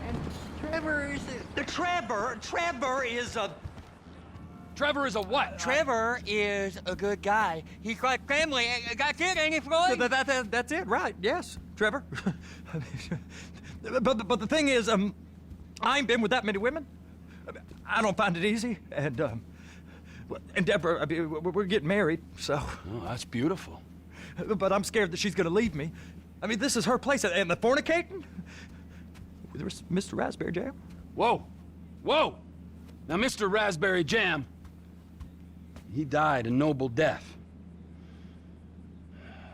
And Trevor is Trevor is a... Trevor is a what? Trevor is a good guy. He's got family. Got kid, ain't he, Floyd? That's it, right? Yes, Trevor. but the thing is, I ain't been with that many women. I don't find it easy, and Deborah, I mean, we're getting married, so. Oh, that's beautiful. But I'm scared that she's gonna leave me. I mean, this is her place, and the fornicating? There's Mr. Raspberry Jam. Whoa, whoa! Now, Mr. Raspberry Jam, he died a noble death,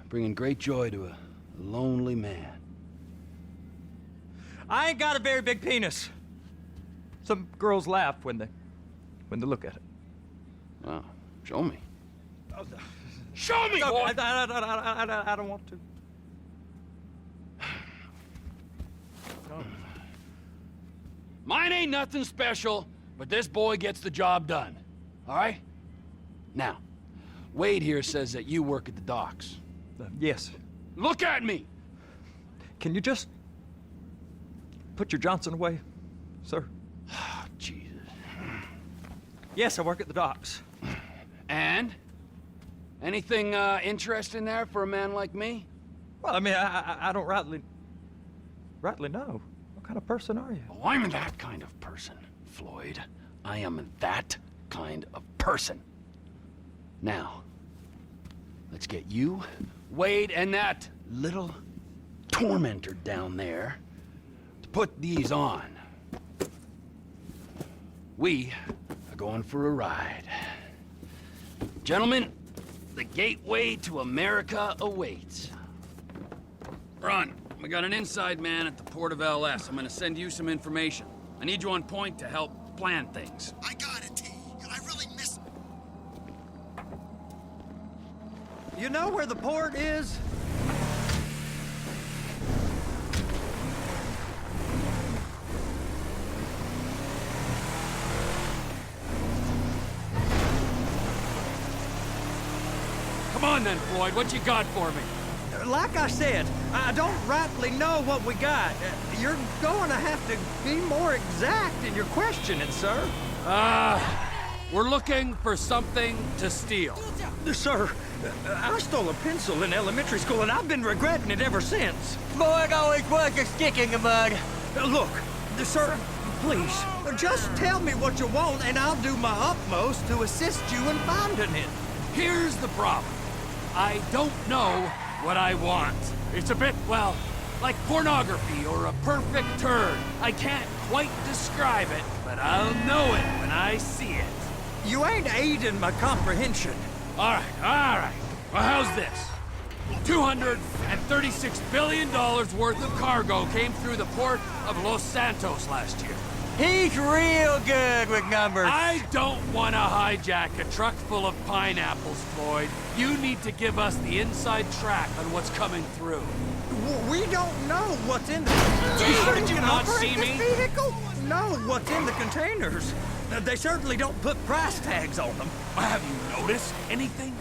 bringing great joy to a lonely man. I ain't got a very big penis. Some girls laugh when they look at it. Oh, show me. Show me, boy! I don't want to. Mine ain't nothing special, but this boy gets the job done. All right? Now, Wade here says that you work at the docks. Yes. Look at me! Can you just put your Johnson away, sir? Oh, Jesus. Yes, I work at the docks. And? Anything interesting there for a man like me? Well, I mean, I don't rightly know. What kind of person are you? Oh, I'm that kind of person, Floyd. I am that kind of person. Now, let's get you, Wade, and that little tormentor down there to put these on. We are going for a ride. Gentlemen, the gateway to America awaits. Ron, we got an inside man at the port of LS. I'm gonna send you some information. I need you on point to help plan things. I got it, T. I really miss... You know where the port is? Come on then, Floyd, what you got for me? Like I said, I don't rightly know what we got. You're going to have to be more exact in your questioning, sir. We're looking for something to steal. Sir, I stole a pencil in elementary school, and I've been regretting it ever since. Floyd always was a stick in the mud. Look, sir, please, just tell me what you want, and I'll do my utmost to assist you in finding it. Here's the problem. I don't know what I want. It's a bit, well, like pornography or a perfect turd. I can't quite describe it, but I'll know it when I see it. You ain't aiding my comprehension. All right. Well, how's this? $236 billion worth of cargo came through the port of Los Santos last year. He's real good with numbers. I don't want to hijack a truck full of pineapples, Floyd. You need to give us the inside track on what's coming through. We don't know what's in the... Did you not see me? Vehicle? Know what's in the containers. They certainly don't put price tags on them. Have you noticed anything?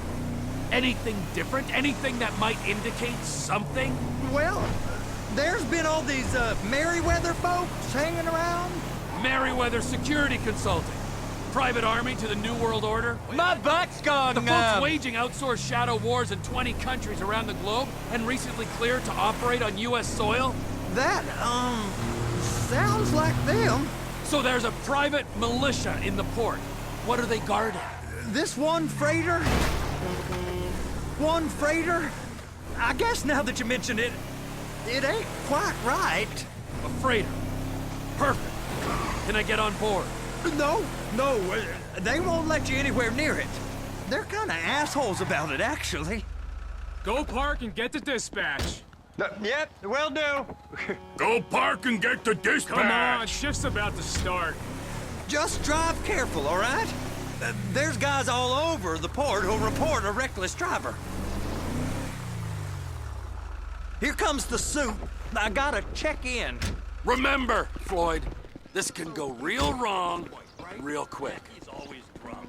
Anything different? Anything that might indicate something? Well, there's been all these Merryweather folks hanging around. Merryweather Security Consulting. Private army to the New World Order. My butt's gone The numb. folks waging outsourced shadow wars in 20 countries around the globe and recently cleared to operate on U.S. soil. That, sounds like them. So there's a private militia in the port. What are they guarding? This one freighter? I guess now that you mention it, it ain't quite right. A freighter. Perfect. Can I get on board? No, they won't let you anywhere near it. They're kind of assholes about it, actually. Go park and get to dispatch. Yep, will do. Go park and get the dispatch! Come on, shift's about to start. Just drive careful, all right? There's guys all over the port who'll report a reckless driver. Here comes the suit. I gotta check in. Remember, Floyd, this can go real wrong real quick. He's always drunk.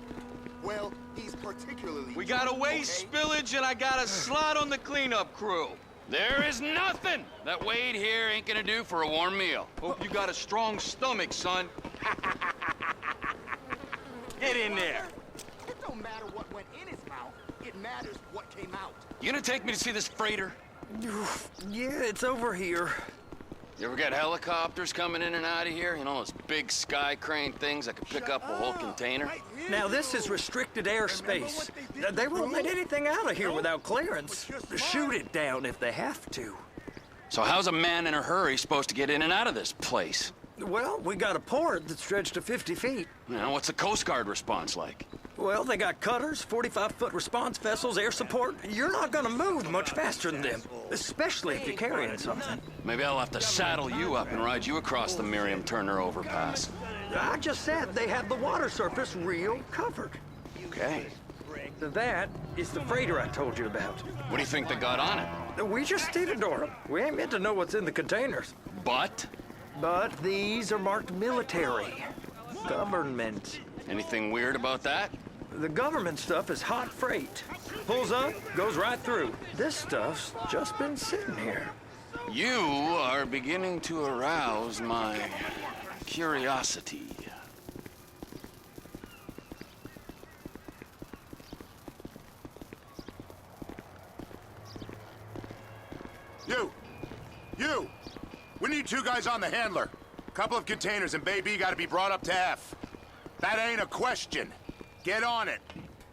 Well, he's particularly... We got a waste spillage and I got a slot on the cleanup crew. There is nothing that Wade here ain't gonna do for a warm meal. Hope you got a strong stomach, son. Get in there. It don't matter what went in his mouth. It matters what came out. You gonna take me to see this freighter? Yeah, it's over here. You ever got helicopters coming in and out of here? You know, those big sky crane things that could pick up a whole container? Now, this is restricted airspace. They won't let anything out of here without clearance. Shoot it down if they have to. So how's a man in a hurry supposed to get in and out of this place? Well, we got a port that's stretched to 50 feet. You know, what's the Coast Guard response like? Well, they got cutters, 45-foot response vessels, air support. You're not gonna move much faster than them, especially if you're carrying something. Maybe I'll have to saddle you up and ride you across the Miriam Turner overpass. I just said they have the water surface real covered. Okay. That is the freighter I told you about. What do you think they got on it? We just stevedore them. We ain't meant to know what's in the containers. But? But these are marked military. Government. Anything weird about that? The government stuff is hot freight. Pulls up, goes right through. This stuff's just been sitting here. You are beginning to arouse my curiosity. You! We need 2 guys on the handler. Couple of containers and Baby gotta be brought up to F. That ain't a question. Get on it.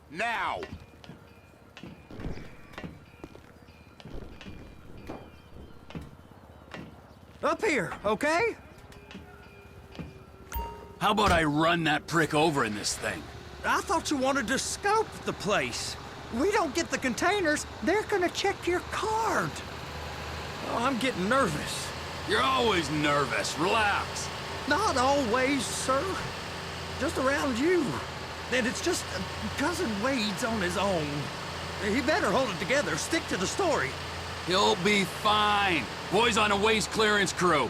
Now! Up here, okay? How about I run that prick over in this thing? I thought you wanted to scope the place. We don't get the containers, they're gonna check your card. Oh, I'm getting nervous. You're always nervous. Relax. Not always, sir. Just around you. And it's just Cousin Wade's on his own. He better hold it together, stick to the story. He'll be fine. Boys on a waste clearance crew.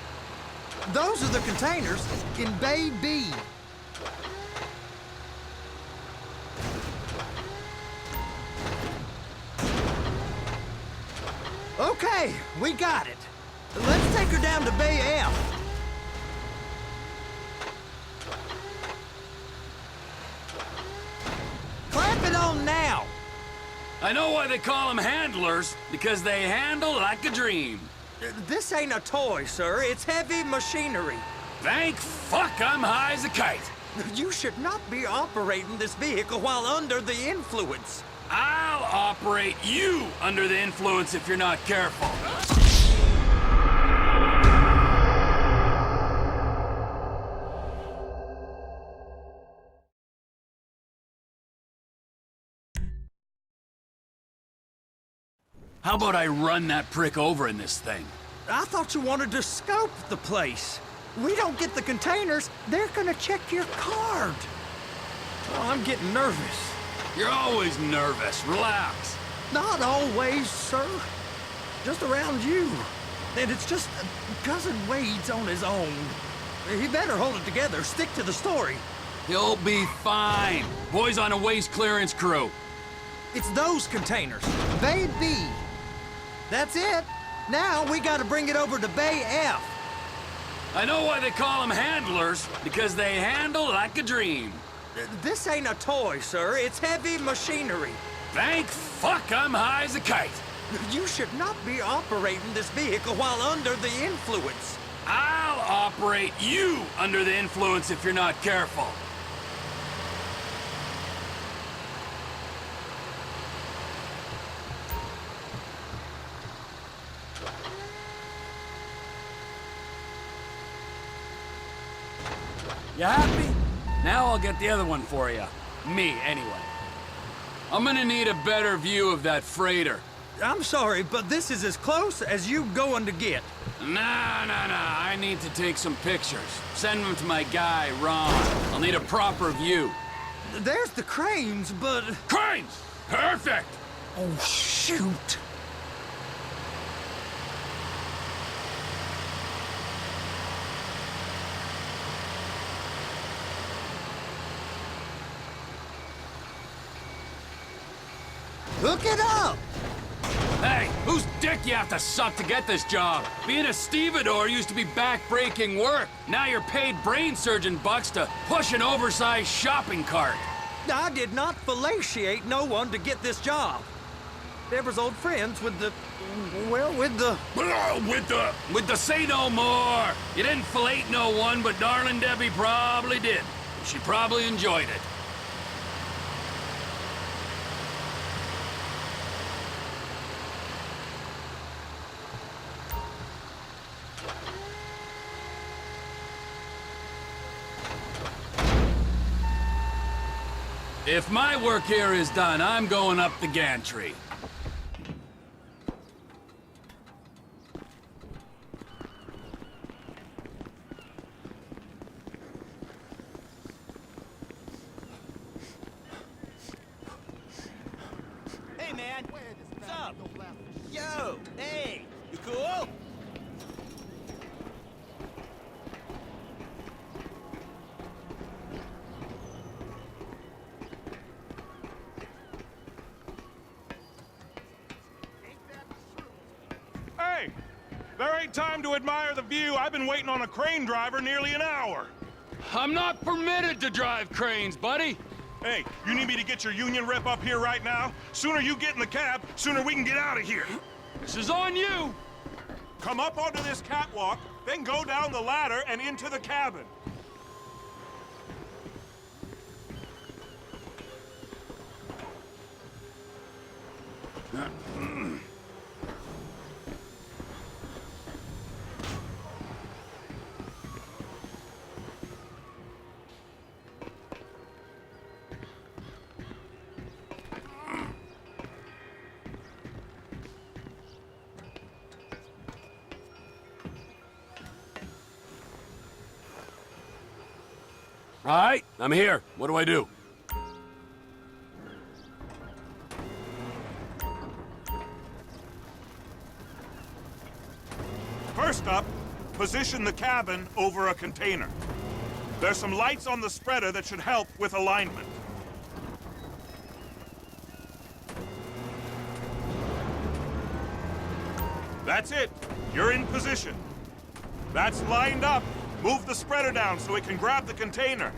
Those are the containers in Bay B. Okay, we got it. Let's take her down to Bay F. Clamp it on now. I know why they call them handlers, because they handle like a dream. This ain't a toy, sir. It's heavy machinery. Thank fuck I'm high as a kite. You should not be operating this vehicle while under the influence. I'll operate you under the influence if you're not careful. How about I run that prick over in this thing? I thought you wanted to scope the place. We don't get the containers, they're gonna check your card. Oh, I'm getting nervous. You're always nervous. Relax. Not always, sir. Just around you. And it's just Cousin Wade's on his own. He better hold it together, stick to the story. He'll be fine. Boys on a waste clearance crew. It's those containers. Bay B. That's it. Now we gotta bring it over to Bay F. I know why they call them handlers, because they handle like a dream. This ain't a toy, sir. It's heavy machinery. Thank fuck I'm high as a kite. You should not be operating this vehicle while under the influence. I'll operate you under the influence if you're not careful. You happy? Now I'll get the other one for you. Me, anyway. I'm gonna need a better view of that freighter. I'm sorry, but this is as close as you going to get. Nah. I need to take some pictures. Send them to my guy, Ron. I'll need a proper view. There's the cranes, but... Cranes! Perfect! Oh, shoot. Hook it up! Hey, Whose dick you have to suck to get this job? Being a stevedore used to be back-breaking work. Now you're paid brain surgeon bucks to push an oversized shopping cart. I did not fellatiate no one to get this job. Deborah's old friends with the... well, with the... With the say no more. You didn't fillet no one, but darling Debbie probably did. She probably enjoyed it. If my work here is done, I'm going up the gantry. Hey, man. What's up? Yo, hey, you cool? Hey! There ain't time to admire the view. I've been waiting on a crane driver nearly an hour. I'm not permitted to drive cranes, buddy. Hey, you need me to get your union rep up here right now? Sooner you get in the cab, sooner we can get out of here. This is on you. Come up onto this catwalk, then go down the ladder and into the cabin. All right, I'm here. What do I do? First up, position the cabin over a container. There's some lights on the spreader that should help with alignment. That's it. You're in position. That's lined up. Move the spreader down so it can grab the container.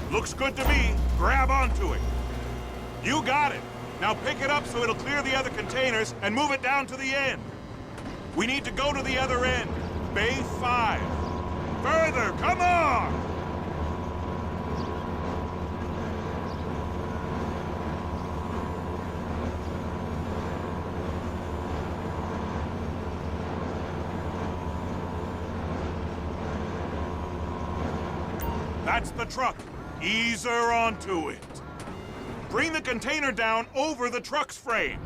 Looks good to me. Grab onto it. You got it. Now pick it up so it'll clear the other containers and move it down to the end. We need to go to the other end. Bay 5. Further, come on! That's the truck. Ease her onto it. Bring the container down over the truck's frame.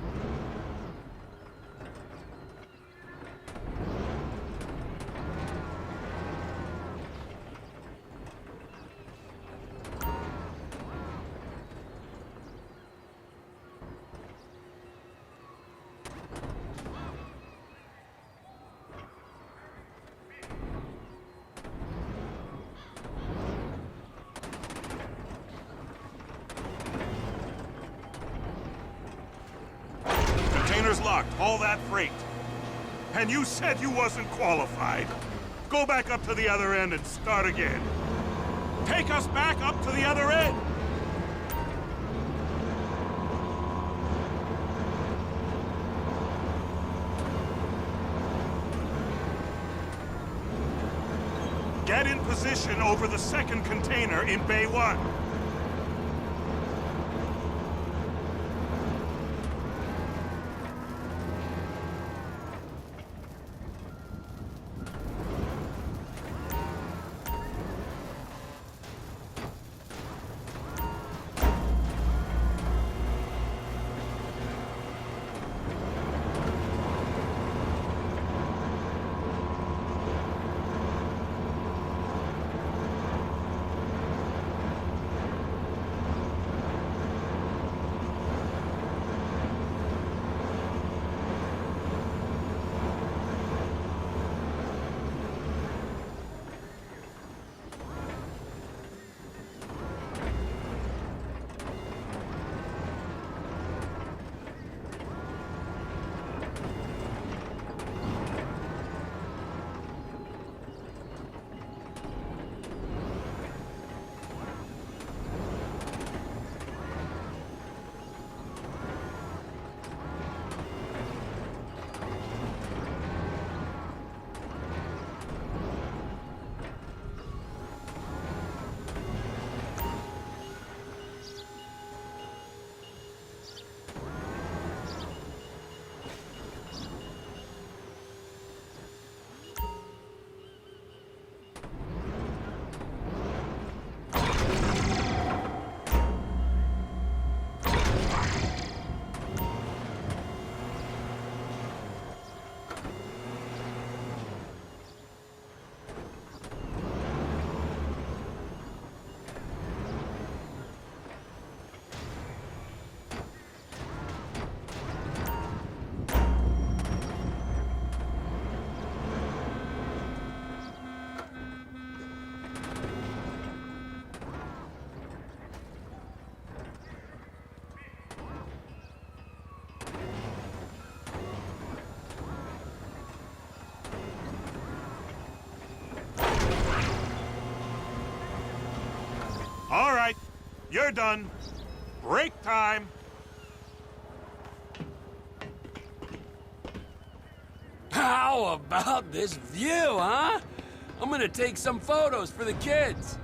Container's locked. All that freight. And you said you wasn't qualified. Go back up to the other end and start again. Take us back up to the other end. Get in position over the second container in Bay 1. You're done. Break time. How about this view, huh? I'm gonna take some photos for the kids.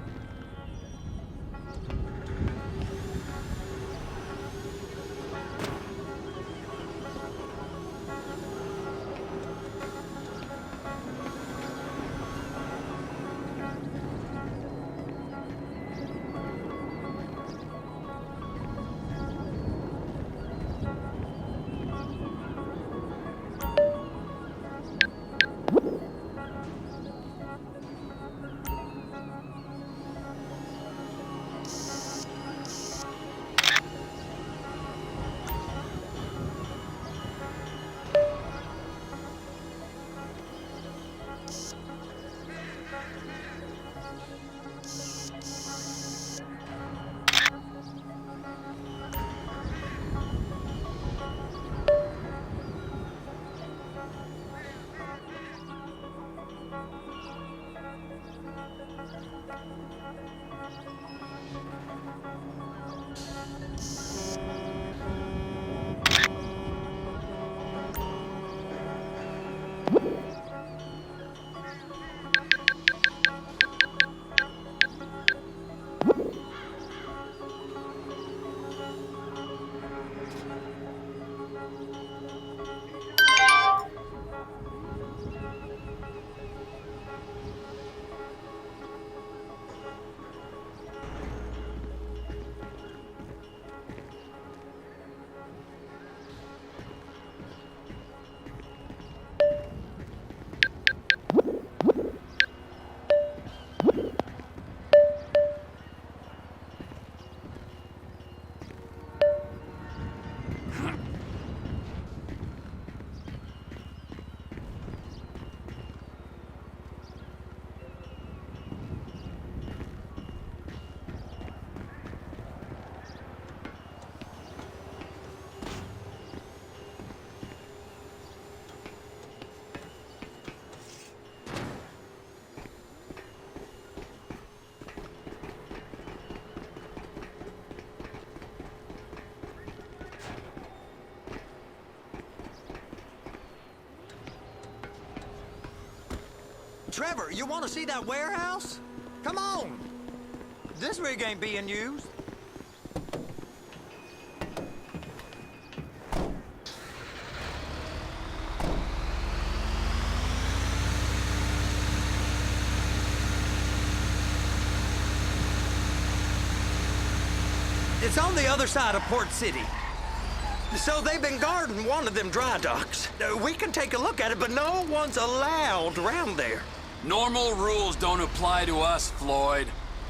Trevor, you want to see that warehouse? Come on. This rig ain't being used. It's on the other side of Port City. So they've been guarding one of them dry docks. We can take a look at it, but no one's allowed around there. Normal rules don't apply to us, Floyd.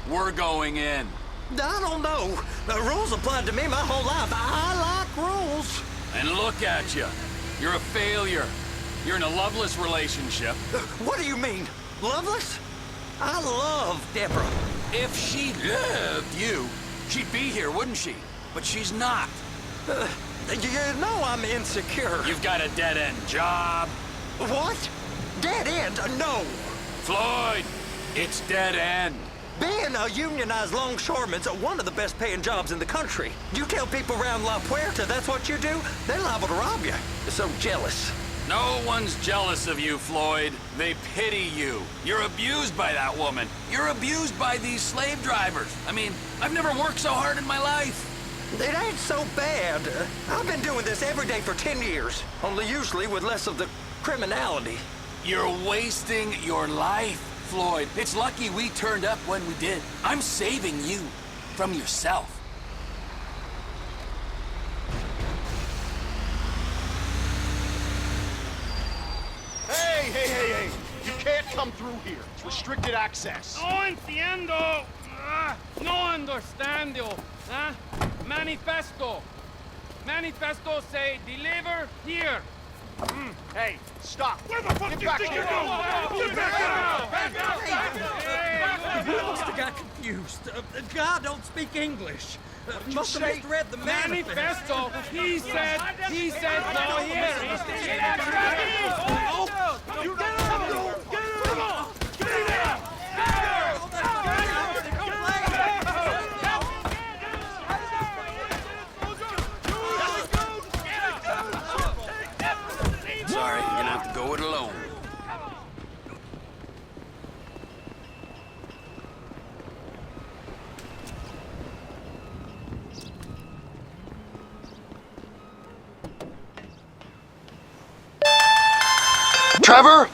We're going in. I don't know. The rules applied to me my whole life. I like rules. And look at you. You're a failure. You're in a loveless relationship. What do you mean? Loveless? I love Deborah. If she loved you, she'd be here, wouldn't she? But she's not. You know I'm insecure. You've got a dead-end job. What? Dead end? No. Floyd, it's dead end. Being a unionized longshoreman's one of the best paying jobs in the country. You tell people around La Puerta that's what you do, they're liable to rob you. They're so jealous. No one's jealous of you, Floyd. They pity you. You're abused by that woman. You're abused by these slave drivers. I mean, I've never worked so hard in my life. It ain't so bad. I've been doing this every day for 10 years, only usually with less of the criminality. You're wasting your life, Floyd. It's lucky we turned up when we did. I'm saving you from yourself. Hey! You can't come through here. It's restricted access. No entiendo. No understando. Manifesto. Manifesto say deliver here. Hey, stop. Where the fuck do you think you're going? He must have got confused. God don't speak English. Must have misread the Manifesto. He said no here. You get him! Trevor,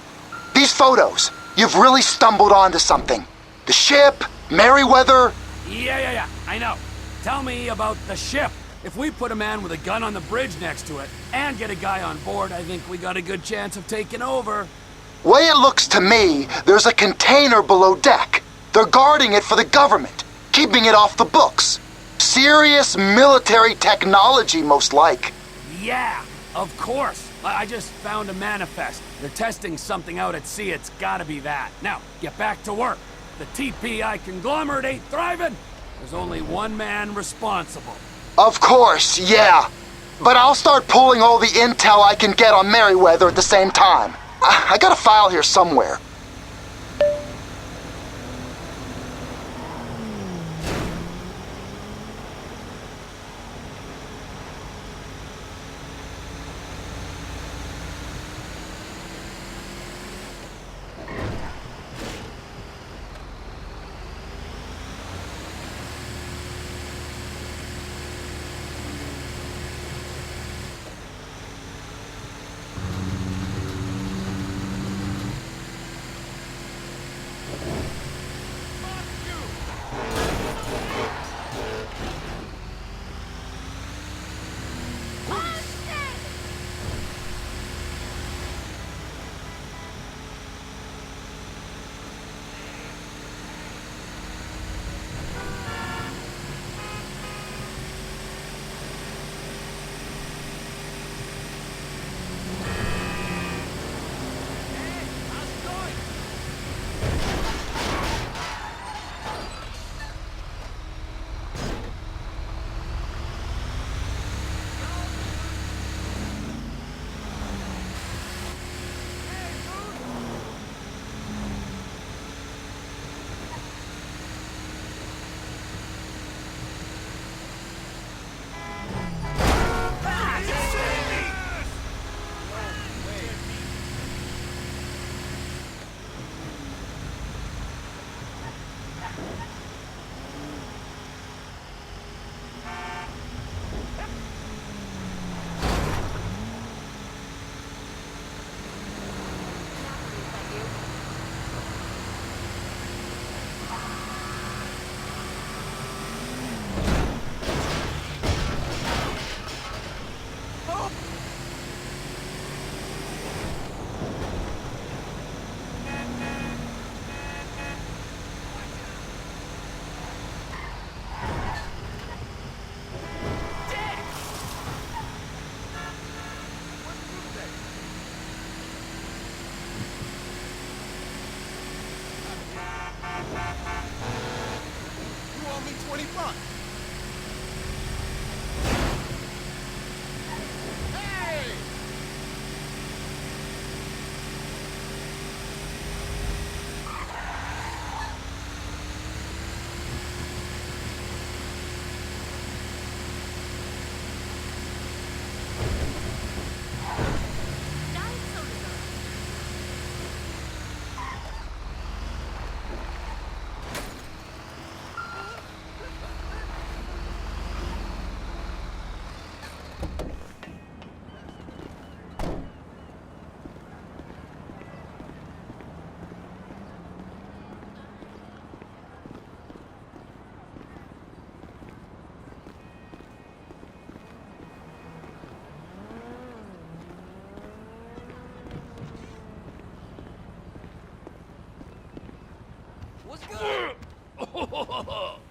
these photos, you've really stumbled onto something. The ship, Merryweather. Yeah, I know. Tell me about the ship. If we put a man with a gun on the bridge next to it and get a guy on board, I think we got a good chance of taking over. Way it looks to me, there's a container below deck. They're guarding it for the government, keeping it off the books. Serious military technology, most like. Yeah, of course. I just found a manifest. They're testing something out at sea. It's gotta be that. Now, get back to work. The TPI conglomerate ain't thriving. There's only one man responsible. Of course, yeah. But I'll start pulling all the intel I can get on Merryweather at the same time. I got a file here somewhere.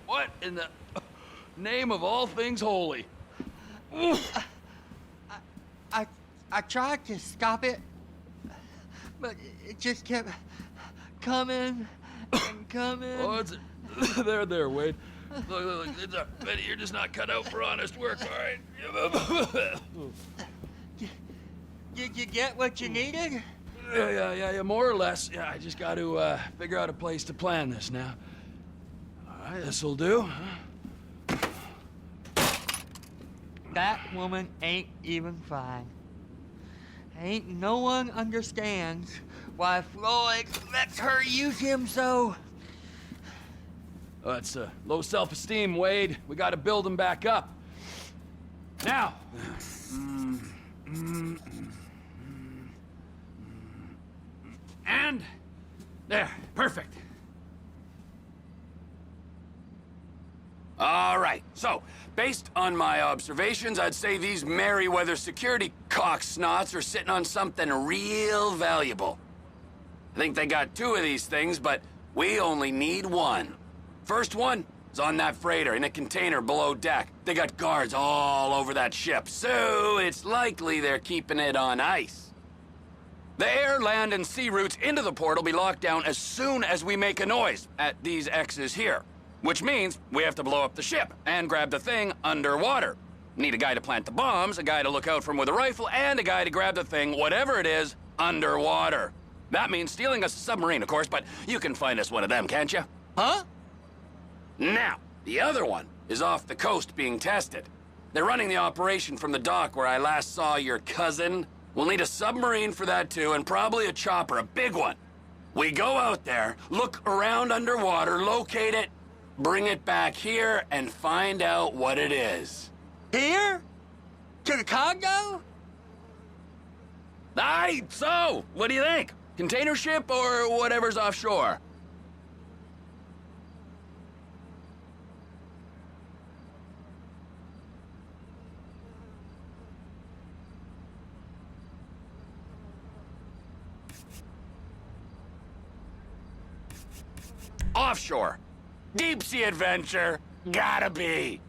What in the name of all things holy? I tried to stop it, but it just kept coming and coming. Oh, it's there, Wade. Look, it's Betty, you're just not cut out for honest work, all right? Did you get what you needed? Yeah, more or less. Yeah, I just got to figure out a place to plan this now. All right, this'll do. That woman ain't even fine. Ain't no one understands why Floyd lets her use him so. Oh, that's low self-esteem, Wade. We got to build him back up. Now. There, perfect. All right, so, based on my observations, I'd say these Merryweather security cocksnots are sitting on something real valuable. I think they got 2 of these things, but we only need 1. First one is on that freighter in a container below deck. They got guards all over that ship, so it's likely they're keeping it on ice. The air, land, and sea routes into the port will be locked down as soon as we make a noise at these X's here. Which means we have to blow up the ship and grab the thing underwater. Need a guy to plant the bombs, a guy to look out for him with a rifle, and a guy to grab the thing, whatever it is, underwater. That means stealing us a submarine, of course, but you can find us one of them, can't you? Huh? Now, the other one is off the coast being tested. They're running the operation from the dock where I last saw your cousin. We'll need a submarine for that too, and probably a chopper, a big one. We go out there, look around underwater, locate it, bring it back here, and find out what it is. Here? To the Congo? Aye, so, what do you think? Container ship or whatever's offshore? Offshore. Deep sea adventure. Gotta be.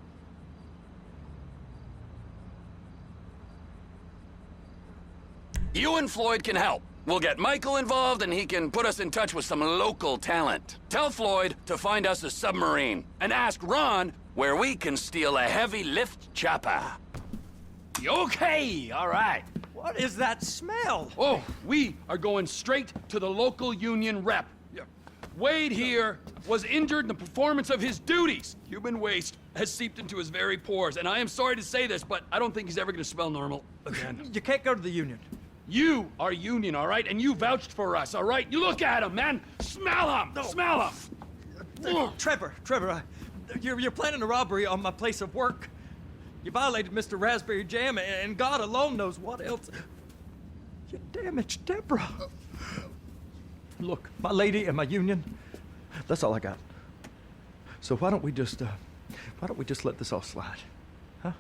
You and Floyd can help. We'll get Michael involved and he can put us in touch with some local talent. Tell Floyd to find us a submarine and ask Ron where we can steal a heavy lift chopper. Okay, all right. What is that smell? Oh, we are going straight to the local union rep. Wade here was injured in the performance of his duties. Human waste has seeped into his very pores, and I am sorry to say this, but I don't think he's ever gonna smell normal again. You can't go to the union. You are union, all right? And you vouched for us, all right? You look at him, man. Smell him. No. Smell him. Trevor, you're planning a robbery on my place of work. You violated Mr. Raspberry Jam, and God alone knows what else. You damaged Deborah. Look, my lady and my union, that's all I got. So why don't we just let this all slide, huh?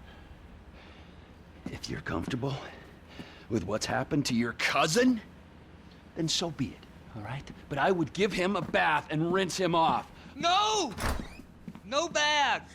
If you're comfortable with what's happened to your cousin, then so be it, all right? But I would give him a bath and rinse him off. No! No baths!